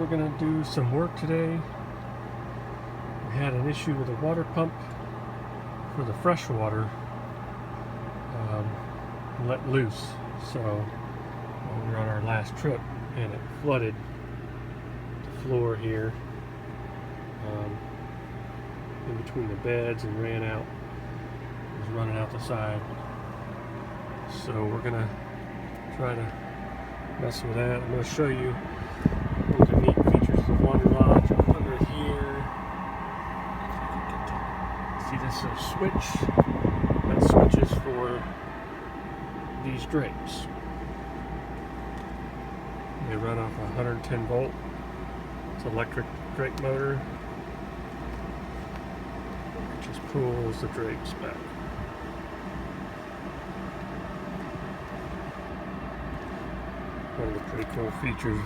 we're going to do some work today. We had an issue with the water pump for the fresh water let loose. So we were on our last trip and it flooded the floor here in between the beds and ran out. It was running out the side. So we're going to try to mess with that. I'm going to show you one of the neat features of the Wanderlodge under here. See this switch? That switches for these drapes. They run off a 110 volt. It's an electric drape motor. It just pulls the drapes back. One of the pretty cool features.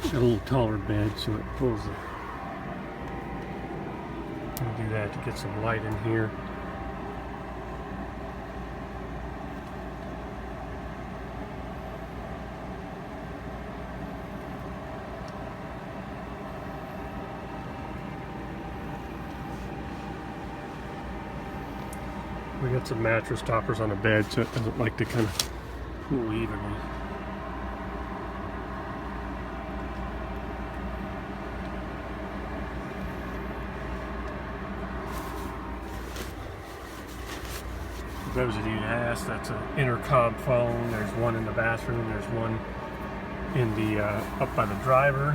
Got a little taller bed, so it pulls it. I'll do that to get some light in here. We got some mattress toppers on the bed, so it doesn't like to kind of cool evenly. For those of you who asked, that's an intercom phone. There's one in the bathroom. There's one in the up by the driver,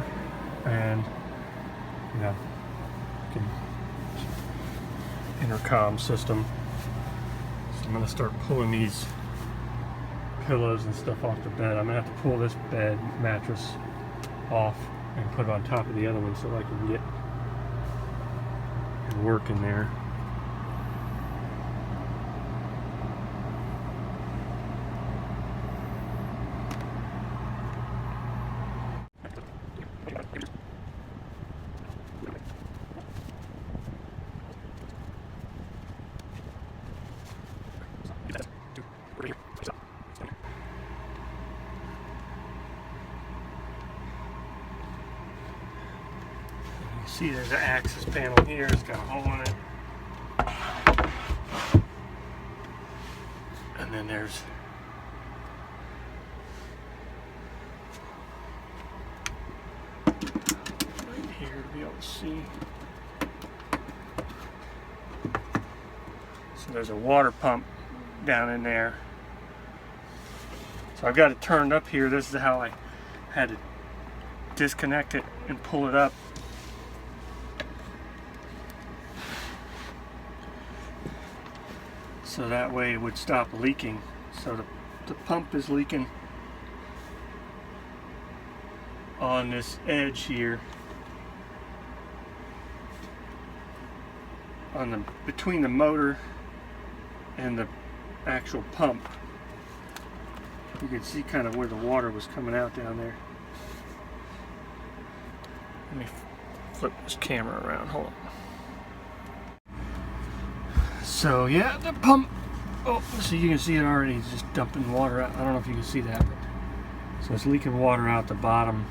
and you know, intercom system. So I'm going to start pulling these pillows and stuff off the bed. I'm going to have to pull this bed mattress off and put it on top of the other one so I can get and work in there. See, there's an access panel here. It's got a hole in it. And then there's right here to be able to see. So there's a water pump down in there. So I've got it turned up here. This is how I had to disconnect it and pull it up. So that way it would stop leaking. So the pump is leaking on this edge here, on the between the motor and the actual pump. You can see kind of where the water was coming out down there. Let me flip this camera around. Hold on. So yeah, the pump, oh, so you can see it already, it's just dumping water out. I don't know if you can see that, but, so it's leaking water out the bottom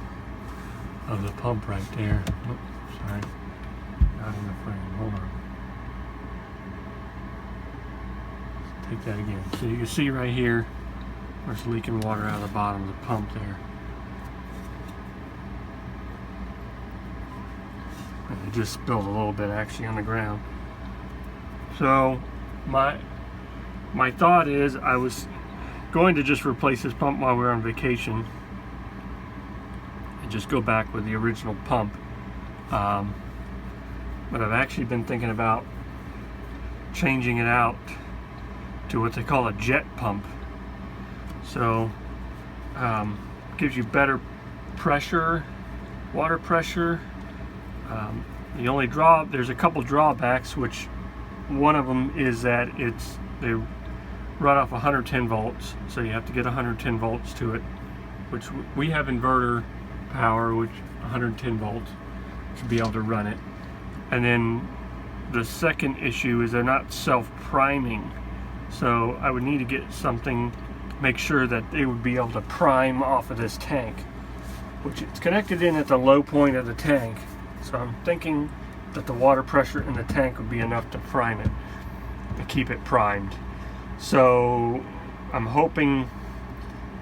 of the pump right there. Oh, sorry, not in the frame, hold on. Let's take that again. So you can see right here where it's leaking water out of the bottom of the pump there. And it just spilled a little bit actually on the ground. So my thought is I was going to just replace this pump while we were on vacation and just go back with the original pump. But I've actually been thinking about changing it out to what they call a jet pump. So gives you better pressure, water pressure. The only there's a couple drawbacks, which one of them is that they run off 110 volts, so you have to get 110 volts to it, which we have inverter power, which 110 volts to be able to run it. And then the second issue is they're not self-priming, so I would need to get something, make sure that they would be able to prime off of this tank. which it's connected in at the low point of the tank. So I'm thinking that the water pressure in the tank would be enough to prime it, to keep it primed. So I'm hoping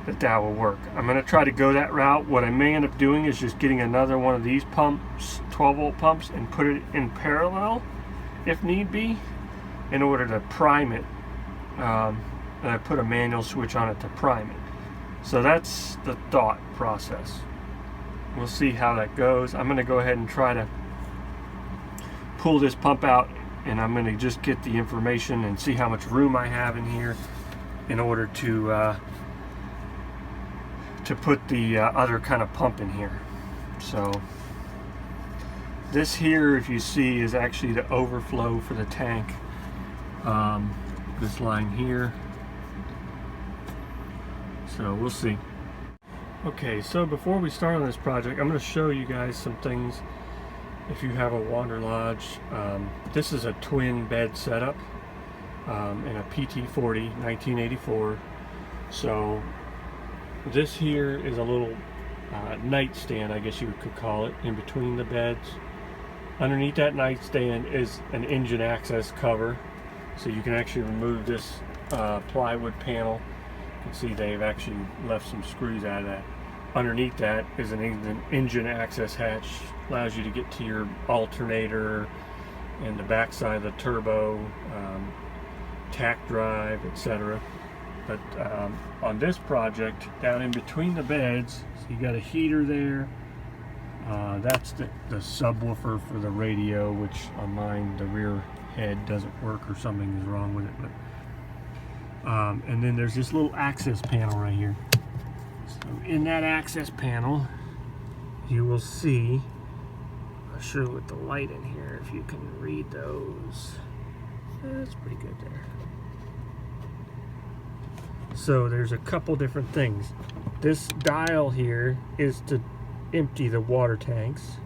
that that will work. I'm going to try to go that route. What I may end up doing is just getting another one of these pumps, 12 volt pumps, and put it in parallel if need be in order to prime it. And I put a manual switch on it to prime it. So that's the thought process. We'll see how that goes. I'm going to go ahead and try to pull this pump out, and I'm going to just get the information and see how much room I have in here in order to put the other kind of pump in here. So this here, if you see, is actually the overflow for the tank. This line here. So we'll see. Okay, so before we start on this project, I'm going to show you guys some things if you have a Wanderlodge. This is a twin bed setup in a PT40 1984. So this here is a little nightstand, I guess you could call it, in between the beds. Underneath that nightstand is an engine access cover, so you can actually remove this plywood panel. You can see they've actually left some screws out of that. Underneath that is an engine access hatch, allows you to get to your alternator and the backside of the turbo, tack drive, etc. But on this project, down in between the beds, so you got a heater there. That's the subwoofer for the radio, which on mine the rear head doesn't work or something is wrong with it. But and then there's this little access panel right here. So in that access panel, you will see, I'll show with the light in here if you can read those. That's pretty good there. So there's a couple different things. This dial here is to empty the water tanks.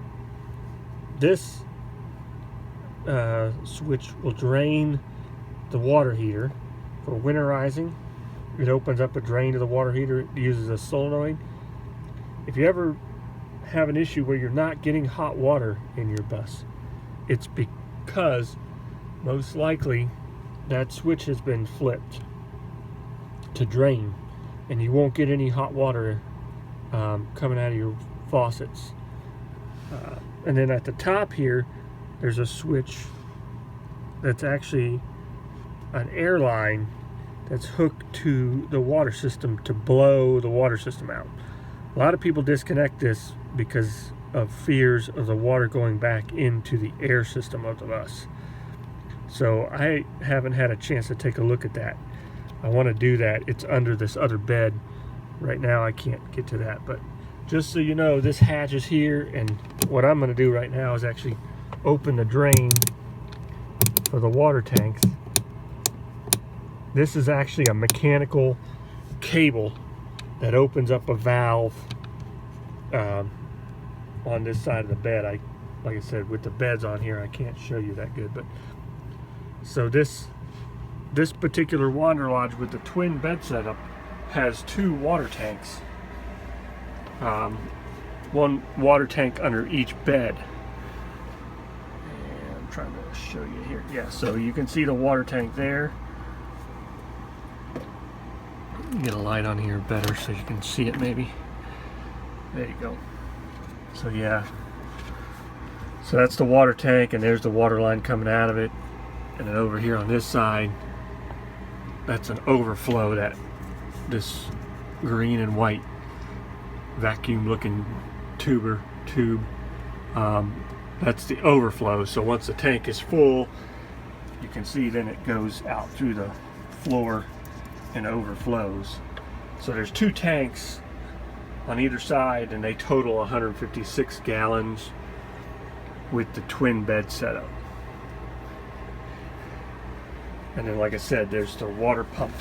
This switch will drain the water heater for winterizing. It opens up a drain to the water heater. It uses a solenoid. If you ever have an issue where you're not getting hot water in your bus, it's because most likely that switch has been flipped to drain, and you won't get any hot water coming out of your faucets. And then at the top here, there's a switch that's actually an air line that's hooked to the water system to blow the water system out. A lot of people disconnect this because of fears of the water going back into the air system of the bus. So I haven't had a chance to take a look at that. I want to do that. It's under this other bed. Right now I can't get to that, but just so you know, this hatch is here, and what I'm going to do right now is actually open the drain for the water tanks. This is actually a mechanical cable that opens up a valve on this side of the bed. Like I said, with the beds on here, I can't show you that good, but so this particular Wanderlodge with the twin bed setup has two water tanks. One water tank under each bed. And I'm trying to show you here. Yeah, so you can see the water tank there. Get a light on here better so you can see it maybe. There you go. So yeah. So that's the water tank, and there's the water line coming out of it. And then over here on this side, that's an overflow, that this green and white vacuum looking tube. That's the overflow. So once the tank is full, you can see then it goes out through the floor and overflows. So there's two tanks on either side, and they total 156 gallons with the twin bed setup. And then, like I said, there's the water pump,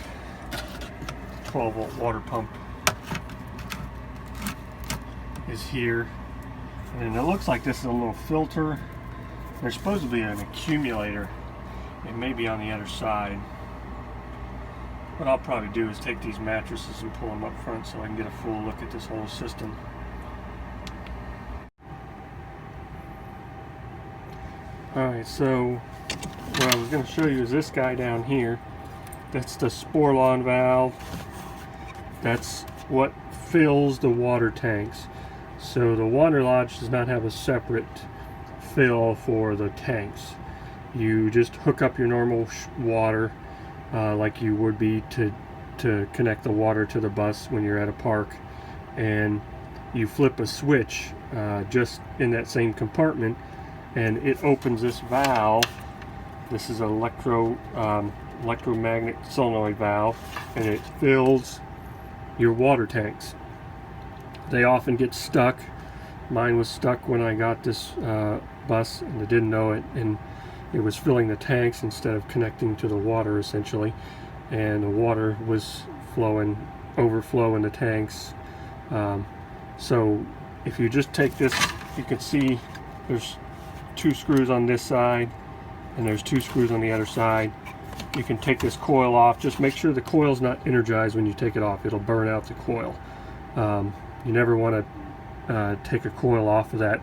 12 volt water pump is here. And then it looks like this is a little filter. There's supposed to be an accumulator. It may be on the other side. What I'll probably do is take these mattresses and pull them up front so I can get a full look at this whole system. Alright, so what I was going to show you is this guy down here. That's the Sporlon valve. That's what fills the water tanks. So the Wanderlodge does not have a separate fill for the tanks. You just hook up your normal water like you would be to connect the water to the bus when you're at a park, and you flip a switch just in that same compartment, and it opens this valve. This is an electromagnet solenoid valve, and it fills your water tanks. They often get stuck. Mine was stuck when I got this bus, and I didn't know it, and it was filling the tanks instead of connecting to the water essentially, and the water was overflowing the tanks. So if you just take this, you can see there's 2 screws on this side and there's 2 screws on the other side. You can take this coil off. Just make sure the coil's not energized when you take it off. It'll burn out the coil. You never want to take a coil off of that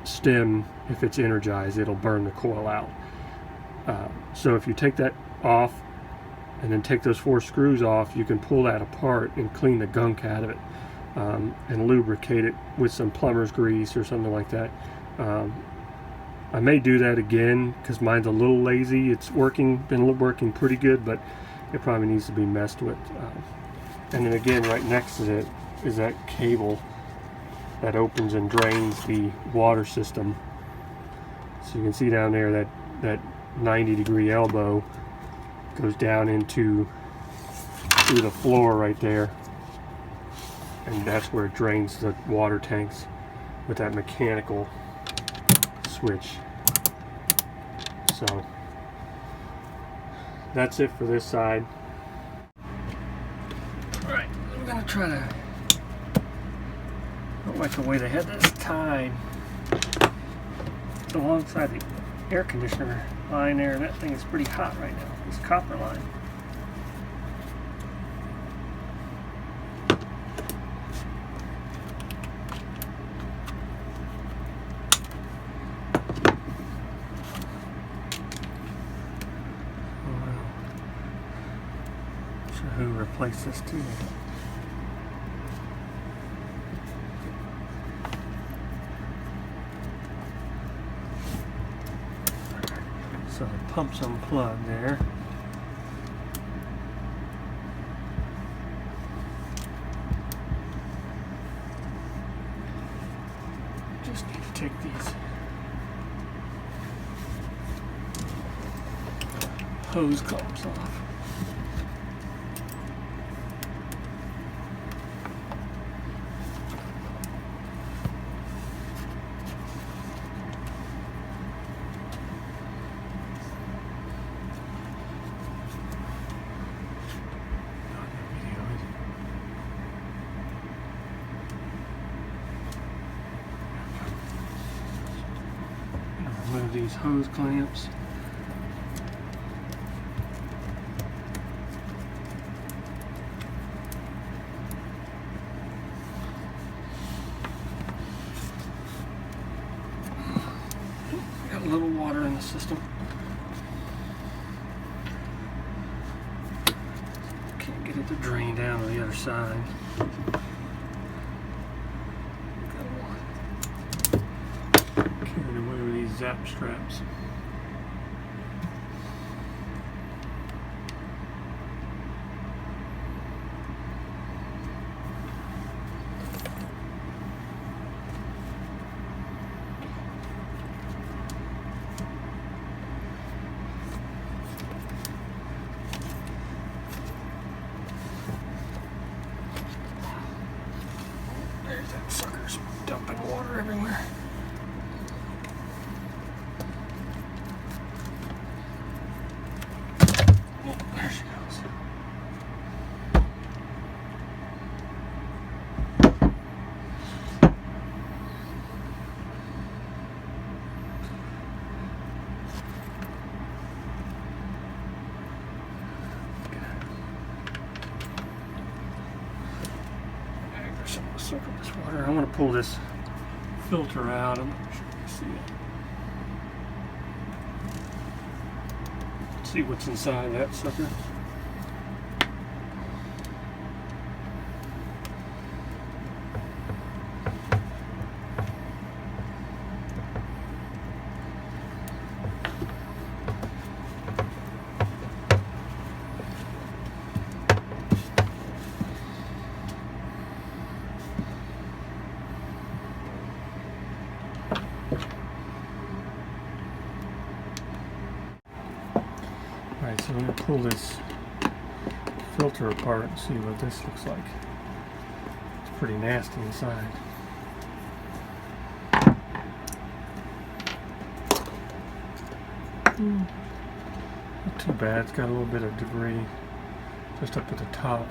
stem. If it's energized, it'll burn the coil out. So if you take that off and then take those 4 screws off, you can pull that apart and clean the gunk out of it, and lubricate it with some plumber's grease or something like that. I may do that again because mine's a little lazy. It's been working pretty good, but it probably needs to be messed with. And then again, right next to it is that cable that opens and drains the water system. So you can see down there that 90-degree elbow goes down through the floor right there, and that's where it drains the water tanks with that mechanical switch. So that's it for this side. Alright, I'm gonna try to, I don't like the way they had this tied alongside the air conditioner line there, and that thing is pretty hot right now, this copper line. Who replaced this too? So the pump's unplugged there. Just need to take these hose clamps off. Remove these hose clamps. Got a little water in the system. Can't get it to drain down to the other side. Carried away with these zap straps. There's that sucker's dumping water everywhere. Oh, there she goes. Circle this water. I want to pull this filter out. I'm not sure you can see it. see what's inside that sucker. Alright, so I'm going to pull this filter apart and see what this looks like. It's pretty nasty inside. Not too bad. It's got a little bit of debris just up at the top.